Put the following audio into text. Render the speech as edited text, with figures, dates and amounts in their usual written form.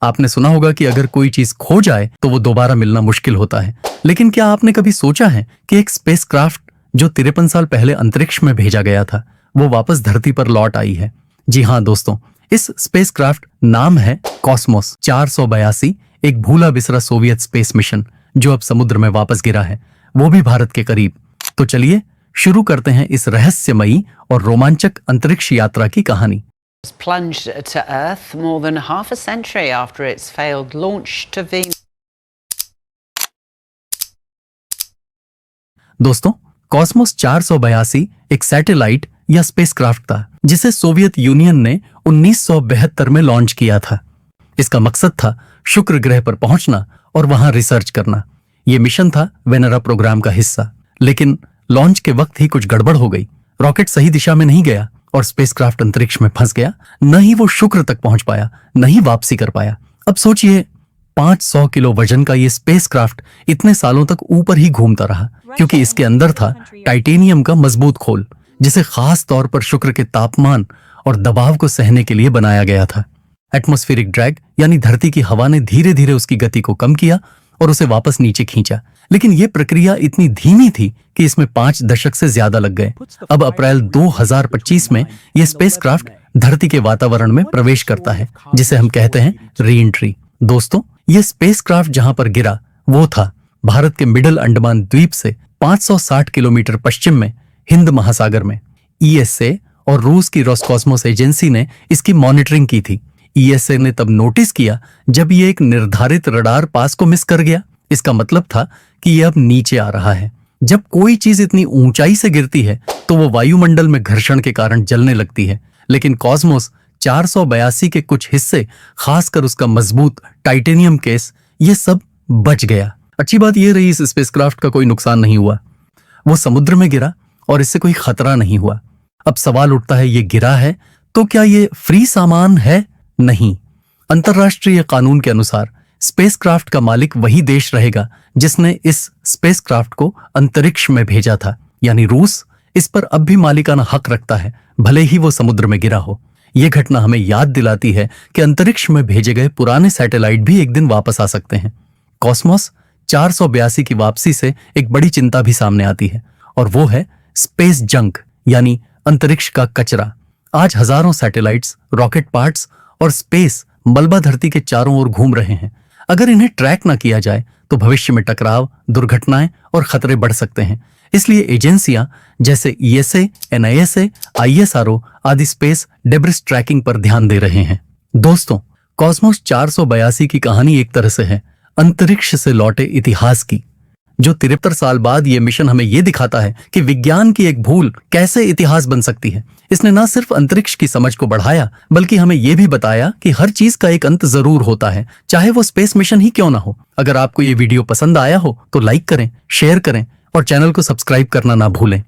आपने सुना होगा कि अगर कोई चीज खो जाए तो वो दोबारा मिलना मुश्किल होता है, लेकिन क्या आपने कभी सोचा है कि एक स्पेसक्राफ्ट जो 53 साल पहले अंतरिक्ष में भेजा गया था, वो वापस धरती पर लौट आई है? जी हाँ दोस्तों, इस स्पेसक्राफ्ट नाम है कॉस्मोस 482, एक भूला बिसरा सोवियत स्पेस मिशन जो अब समुद्र में वापस गिरा है, वो भी भारत के करीब। तो चलिए शुरू करते हैं इस रहस्यमयी और रोमांचक अंतरिक्ष यात्रा की कहानी। Was plunged to Earth more than half a century after its failed launch to Venus. दोस्तों, कॉस्मोस 482 एक सैटेलाइट या स्पेसक्राफ्ट था जिसे सोवियत यूनियन ने 1972 में लॉन्च किया था। इसका मकसद था शुक्र ग्रह पर पहुंचना और वहां रिसर्च करना। यह मिशन था वेनेरा प्रोग्राम का हिस्सा, लेकिन लॉन्च के वक्त ही कुछ गड़बड़ हो गई। रॉकेट सही दिशा में नहीं गया और स्पेसक्राफ्ट अंतरिक्ष में फंस गया। न ही वो शुक्र तक पहुंच पाया, न ही वापसी कर पाया। अब सोचिए, 500 किलो वजन का ये स्पेसक्राफ्ट इतने सालों तक ऊपर ही घूमता रहा क्योंकि इसके अंदर था टाइटेनियम का मजबूत खोल, जिसे खास तौर पर शुक्र के तापमान और दबाव को सहने के लिए बनाया गया था। एटमॉस्फेरिक ड्रैग यानी धरती की हवा ने धीरे धीरे उसकी गति को कम किया और उसे वापस नीचे खींचा, लेकिन यह प्रक्रिया इतनी धीमी थी कि इसमें 5 दशक से ज्यादा लग गए। अब अप्रैल 2025 में यह स्पेसक्राफ्ट धरती के वातावरण में प्रवेश करता है, जिसे हम कहते हैं री एंट्री। दोस्तों, यह स्पेसक्राफ्ट जहां पर गिरा वो था भारत के मिडल अंडमान द्वीप से 560 किलोमीटर पश्चिम में हिंद महासागर में। ईएसए और रूस की रोसकॉस्मोस एजेंसी ने इसकी मॉनिटरिंग की थी। ईएसए ने तब नोटिस किया जब ये एक निर्धारित रडार पास को मिस कर गया। इसका मतलब था कि यह अब नीचे आ रहा है। जब कोई चीज इतनी ऊंचाई से गिरती है तो वो वायुमंडल में घर्षण के कारण जलने लगती है, लेकिन कॉस्मोस 482 के कुछ हिस्से, खासकर उसका मजबूत टाइटेनियम केस, ये सब बच गया। अच्छी बात यह रही, इस स्पेसक्राफ्ट का कोई नुकसान नहीं हुआ। वो समुद्र में गिरा और इससे कोई खतरा नहीं हुआ। अब सवाल उठता है, ये गिरा है तो क्या ये फ्री सामान है? नहीं। अंतरराष्ट्रीय कानून के अनुसार स्पेसक्राफ्ट का मालिक वही देश रहेगा जिसने इस स्पेसक्राफ्ट को अंतरिक्ष में भेजा था, यानी रूस इस पर अब भी मालिकाना हक रखता है, भले ही वो समुद्र में गिरा हो। यह घटना हमें याद दिलाती है कि अंतरिक्ष में भेजे गए पुराने सैटेलाइट भी एक दिन वापस आ सकते हैं। कॉस्मोस 482 की वापसी से एक बड़ी चिंता भी सामने आती है, और वो है स्पेस जंक, यानी अंतरिक्ष का कचरा। आज हजारों सैटेलाइट्स, रॉकेट पार्ट्स और स्पेस मलबा धरती के चारों ओर घूम रहे हैं। अगर इन्हें ट्रैक ना किया जाए तो भविष्य में टकराव, दुर्घटनाएं और खतरे बढ़ सकते हैं। इसलिए एजेंसियां जैसे ईएसए, एनआईएसए, आईएसआरओ आदि स्पेस डेब्रिस ट्रैकिंग पर ध्यान दे रहे हैं। दोस्तों, कॉस्मोस 482 की कहानी एक तरह से है अंतरिक्ष से लौटे इतिहास की, जो 73 साल बाद यह मिशन हमें यह दिखाता है कि विज्ञान की एक भूल कैसे इतिहास बन सकती है। इसने न सिर्फ अंतरिक्ष की समझ को बढ़ाया, बल्कि हमें यह भी बताया कि हर चीज का एक अंत जरूर होता है, चाहे वो स्पेस मिशन ही क्यों ना हो। अगर आपको ये वीडियो पसंद आया हो तो लाइक करें, शेयर करें और चैनल को सब्सक्राइब करना ना भूलें।